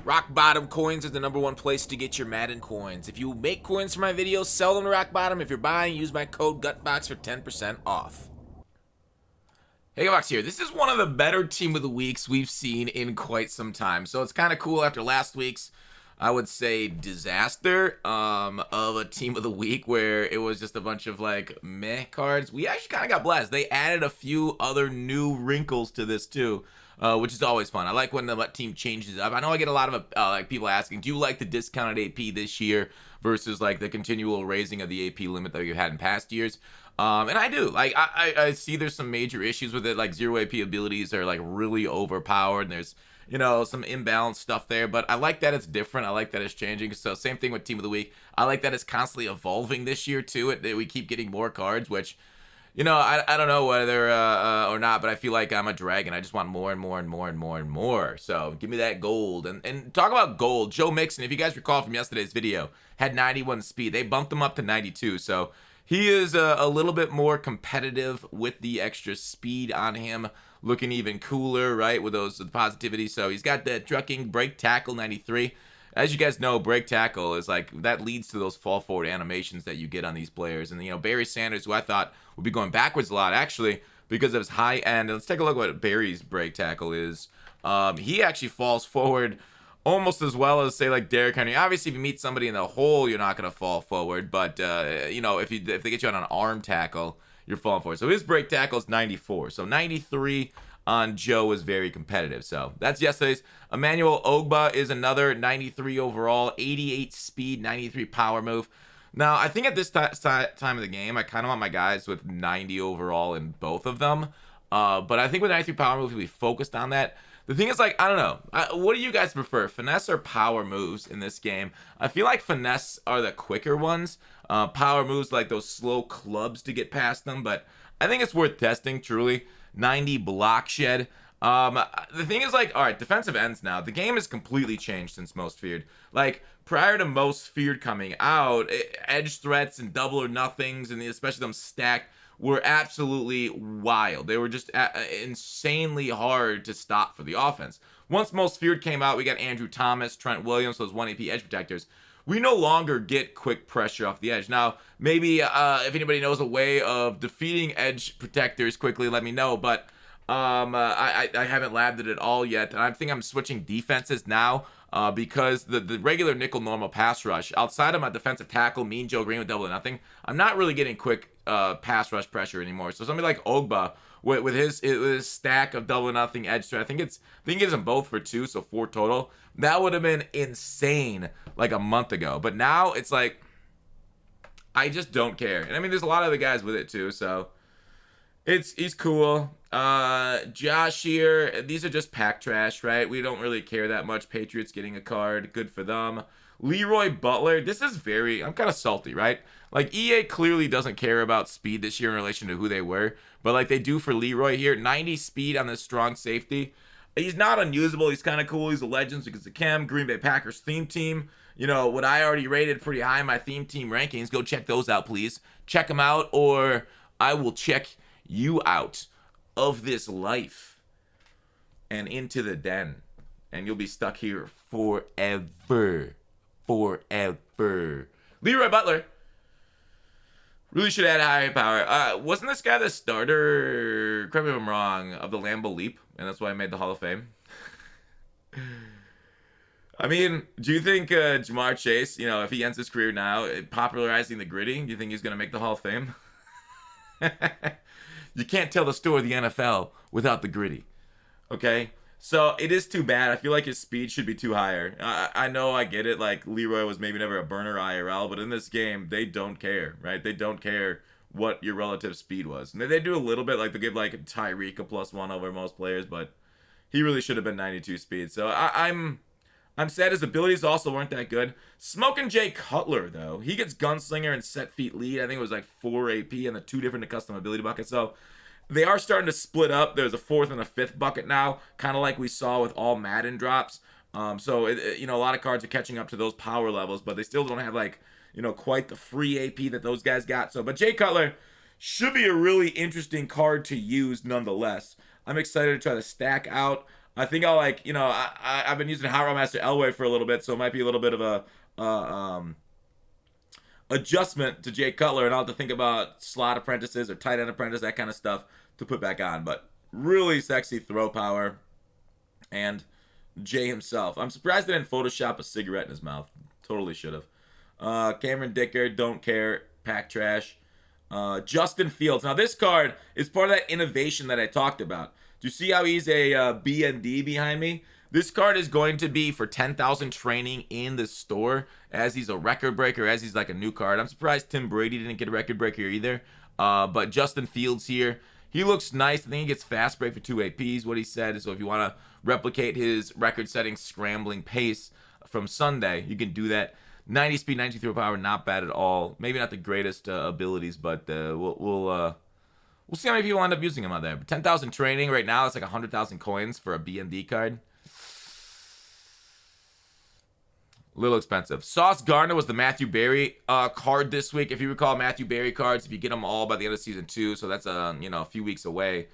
Rock Bottom Coins is the #1 place to get your Madden coins. If you make coins for my videos, sell them to Rock Bottom. If you're buying, use my code GUTBOX for 10% off. Hey, Gutbox here. This is one of the better Team of the Weeks we've seen in quite some time. So it's kind of cool after last week's, I would say, disaster of a Team of the Week where it was just a bunch of like meh cards. We actually kind of got blessed. They added a few other new wrinkles to this too. Which is always fun. I like when the team changes up. I know I get a lot of like people asking, do you like the discounted AP this year versus like the continual raising of the AP limit that we've had in past years? And I do. Like I see there's some major issues with it. Like 0 AP abilities are like really overpowered. And there's some imbalanced stuff there. But I like that it's different. I like that it's changing. So same thing with Team of the Week. I like that it's constantly evolving this year too. That we keep getting more cards, which I don't know whether or not, but I feel like I'm a dragon. I just want more and more and more and more and more. So give me that gold. And talk about gold. Joe Mixon, if you guys recall from yesterday's video, had 91 speed. They bumped him up to 92. So he is a little bit more competitive with the extra speed on him. Looking even cooler, right, with those positivity. So he's got that trucking break tackle 93. As you guys know, break tackle is like that leads to those fall forward animations that you get on these players. And Barry Sanders, who I thought would be going backwards a lot, actually, because of his high end. Let's take a look at what Barry's break tackle is. He actually falls forward almost as well as, say, like Derrick Henry. Obviously, if you meet somebody in the hole, you're not going to fall forward. But if they get you on an arm tackle, you're falling forward. So his break tackle is 94. So 93 on Joe is very competitive. So that's yesterday's. Emmanuel Ogba is another 93 overall, 88 speed, 93 power move. Now, I think at this time of the game, I kind of want my guys with 90 overall in both of them. But I think with 93 power move, we focused on that. The thing is, like, I don't know. What do you guys prefer, finesse or power moves in this game? I feel like finesse are the quicker ones. Power moves, like those slow clubs to get past them. But I think it's worth testing, truly. 90 block shed. The thing is, like, all right, defensive ends now. The game has completely changed since Most Feared. Like, prior to Most Feared coming out, edge threats and double or nothings, and especially them stacked, were absolutely wild. They were just insanely hard to stop for the offense. Once Most Feared came out, we got Andrew Thomas, Trent Williams, those 1 AP edge protectors. We no longer get quick pressure off the edge. Now, maybe if anybody knows a way of defeating edge protectors quickly, let me know. But I haven't labbed it at all yet. And I think I'm switching defenses now because the regular nickel normal pass rush, outside of my defensive tackle, Mean Joe Green with double or nothing, I'm not really getting quick pass rush pressure anymore. So somebody like Ogba, with his stack of double or nothing edge threat, I think he gives them both for 2, so 4 total. That would have been insane like a month ago. But now it's like, I just don't care. And I mean, there's a lot of other guys with it too, so he's cool. Josh here, these are just pack trash, right? We don't really care that much. Patriots getting a card, good for them. Leroy Butler, this is I'm kind of salty, right? Like, EA clearly doesn't care about speed this year in relation to who they were, but like they do for Leroy here. 90 speed on this strong safety. He's not unusable. He's kind of cool. He's a legend because of Chem, Green Bay Packers theme team. What I already rated pretty high in my theme team rankings. Go check those out, please. Check them out, or I will check you out of this life and into the den. And you'll be stuck here forever. Forever. Leroy Butler. Really should add high power. Wasn't this guy the starter, correct me if I'm wrong, of the Lambeau Leap? And that's why I made the Hall of Fame. I mean, do you think Ja'Marr Chase, if he ends his career now, popularizing the gritty, do you think he's going to make the Hall of Fame? You can't tell the story of the NFL without the gritty. Okay? So it is too bad. I feel like his speed should be too higher. I know, I get it. Like, Leroy was maybe never a burner IRL, but in this game, they don't care, right? They don't care what your relative speed was. And they do a little bit, like they give like Tyreek a +1 over most players, but he really should have been 92 speed. So I'm sad his abilities also weren't that good. Smoking Jay Cutler, though, he gets Gunslinger and Set Feet Lead. I think it was like 4 AP and the 2 different custom ability buckets. So they are starting to split up. There's a 4th and a 5th bucket now, kind of like we saw with all Madden drops. So a lot of cards are catching up to those power levels, but they still don't have like quite the free AP that those guys got. So, but Jay Cutler should be a really interesting card to use nonetheless. I'm excited to try to stack out I think I'll like, you know, I've been using Hot Rod Master Elway for a little bit, so it might be a little bit of a adjustment to Jay Cutler, and I'll have to think about slot apprentices or tight end apprentice, that kind of stuff to put back on. But really sexy throw power, and Jay himself. I'm surprised they didn't Photoshop a cigarette in his mouth. Totally should have. Cameron Dicker, don't care, pack trash. Justin Fields. Now this card is part of that innovation that I talked about. Do you see how he's a BND behind me? This card is going to be for 10,000 training in the store, as he's a record breaker, as he's like a new card. I'm surprised Tim Brady didn't get a record breaker either. But Justin Fields here, he looks nice. I think he gets fast break for 2 APs, what he said. So if you want to replicate his record-setting scrambling pace from Sunday, you can do that. 90 speed, 90 throw power, not bad at all. Maybe not the greatest abilities, but we'll see how many people end up using him out there. But 10,000 training right now, it's like 100,000 coins for a BND card. A little expensive. Sauce Gardner was the Matthew Berry card this week. If you recall, Matthew Berry cards, if you get them all by the end of season 2, so that's a few weeks away,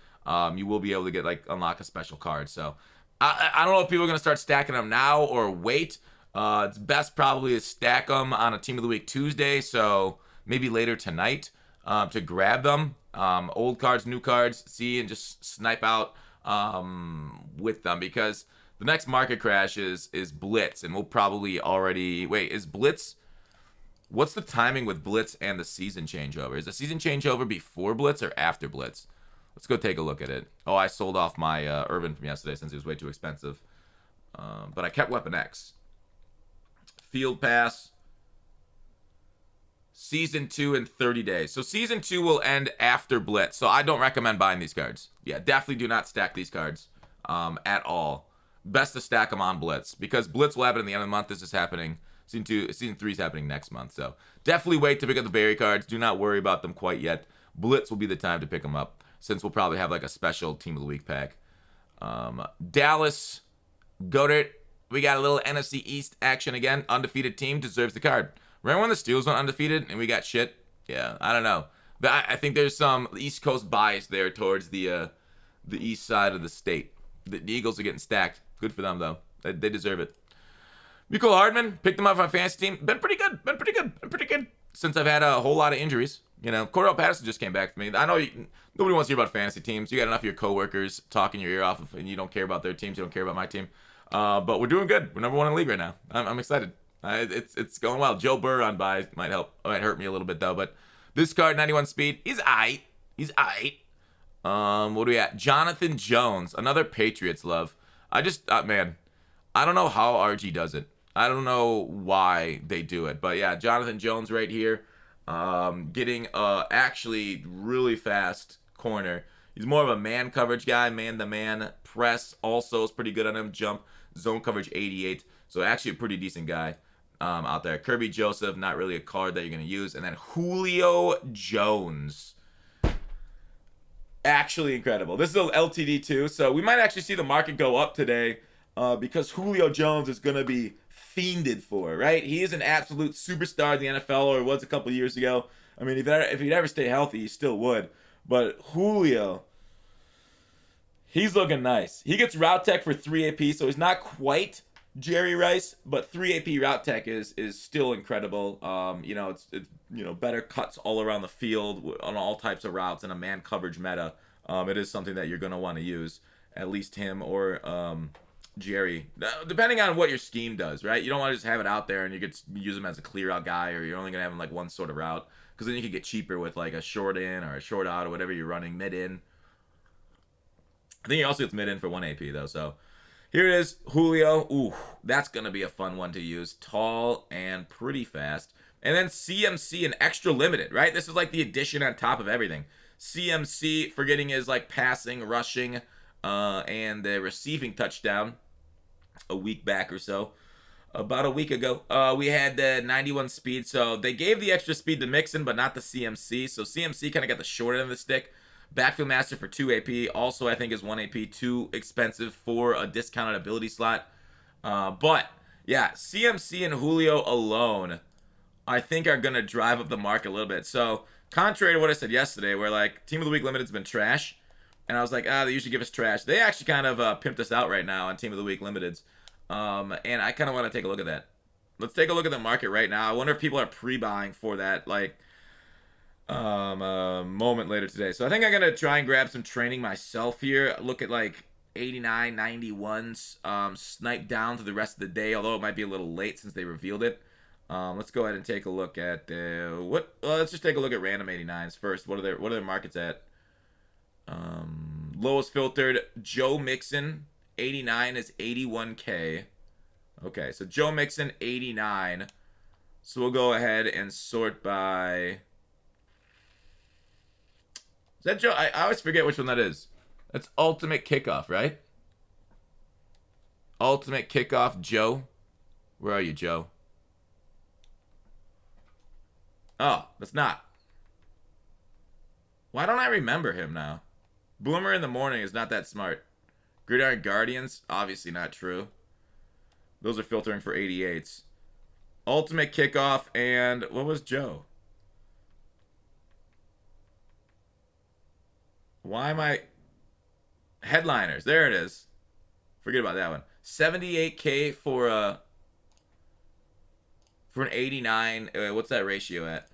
you will be able to get unlock a special card. So I don't know if people are gonna start stacking them now or wait. It's best probably to stack them on a Team of the Week Tuesday, so maybe later tonight to grab them. Old cards, new cards, see, and just snipe out with them, because the next market crash is Blitz, and we'll probably already... Wait, is Blitz... What's the timing with Blitz and the season changeover? Is the season changeover before Blitz or after Blitz? Let's go take a look at it. Oh, I sold off my Irvin from yesterday since it was way too expensive. But I kept Weapon X. Field Pass. Season 2 in 30 days. So Season 2 will end after Blitz. So I don't recommend buying these cards. Yeah, definitely do not stack these cards at all. Best to stack them on Blitz, because Blitz will happen at the end of the month. This is happening. Season 3 is happening next month. So definitely wait to pick up the Berry cards. Do not worry about them quite yet. Blitz will be the time to pick them up, since we'll probably have like a special Team of the Week pack. Dallas Goddard. We got a little NFC East action again. Undefeated team deserves the card. Remember when the Steelers went undefeated and we got shit? Yeah, I don't know. But I think there's some East Coast bias there towards the east side of the state. The Eagles are getting stacked. Good for them, though. They deserve it. Mecole Hardman, picked him up on my fantasy team. Been pretty good since I've had a whole lot of injuries. You know, Cordell Patterson just came back for me. I know nobody wants to hear about fantasy teams. You got enough of your coworkers talking your ear off, and you don't care about their teams. You don't care about my team. But we're doing good. We're number 1 in the league right now. I'm excited. It's going well. Joe Burr on bye might hurt me a little bit, though. But this card, 91 speed, he's aight. What do we at? Jonathan Jones, another Patriots love. Man, I don't know how RG does it. I don't know why they do it. But yeah, Jonathan Jones right here. Getting actually really fast corner. He's more of a man coverage guy. Man-to-man press also is pretty good on him. Jump, zone coverage 88. So actually a pretty decent guy out there. Kirby Joseph, not really a card that you're going to use. And then Julio Jones. Actually incredible. This is an LTD too, so we might actually see the market go up today because Julio Jones is going to be fiended for, right? He is an absolute superstar in the NFL, or was a couple years ago. I mean, if he'd ever stay healthy, he still would. But Julio, he's looking nice. He gets route tech for 3 AP, so he's not quite Jerry Rice, but 3 AP route tech is still incredible. It's better cuts all around the field on all types of routes in a man coverage meta. It is something that you're going to want to use, at least him or Jerry, depending on what your scheme does, right? You don't want to just have it out there and you could use him as a clear out guy, or you're only going to have him like one sort of route, because then you could get cheaper with like a short in or a short out or whatever you're running, mid in. I think he also gets mid in for 1 AP though, so here it is, Julio. Ooh, that's going to be a fun one to use. Tall and pretty fast. And then CMC and extra limited, right? This is like the addition on top of everything. CMC, forgetting his like passing, rushing, and the receiving touchdown a week back or so. About a week ago, we had the 91 speed. So they gave the extra speed to Mixon, but not the CMC. So CMC kind of got the short end of the stick. Backfield Master for 2 AP. Also, I think is 1 AP too expensive for a discounted ability slot. But yeah, CMC and Julio alone, I think, are going to drive up the market a little bit. So contrary to what I said yesterday, where like Team of the Week Limited's been trash, And I was like, they usually give us trash. They actually kind of pimped us out right now on Team of the Week Limiteds. And I kind of want to take a look at that. Let's take a look at the market right now. I wonder if people are pre-buying for that, like, moment later today. So I think I'm going to try and grab some training myself here. Look at, like, 89, 91s. Snipe down to the rest of the day, although it might be a little late since they revealed it. Let's go ahead and take a look at let's just take a look at random 89s first. What are their markets at? Lowest filtered, Joe Mixon, 89 is 81K. Okay, so Joe Mixon, 89. So we'll go ahead and sort by... Is that Joe? I always forget which one that is. That's Ultimate Kickoff, right? Ultimate Kickoff, Joe. Where are you, Joe? Oh, that's not. Why don't I remember him now? Boomer in the morning is not that smart. Gridiron Guardians, obviously not true. Those are filtering for 88s. Ultimate Kickoff, and what was Joe? Why am I... Headliners, there it is. Forget about that one. 78K for an 89. What's that ratio at?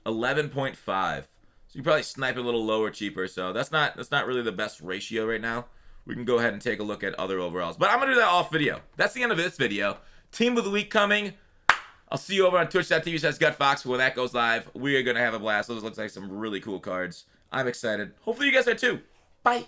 $11.5. So you probably snipe a little lower, cheaper. So that's not really the best ratio right now. We can go ahead and take a look at other overalls. But I'm gonna do that off video. That's the end of this video. Team of the week coming. I'll see you over on twitch.tv/GutFox when that goes live. We are gonna have a blast. Those look like some really cool cards. I'm excited. Hopefully you guys are too. Bye.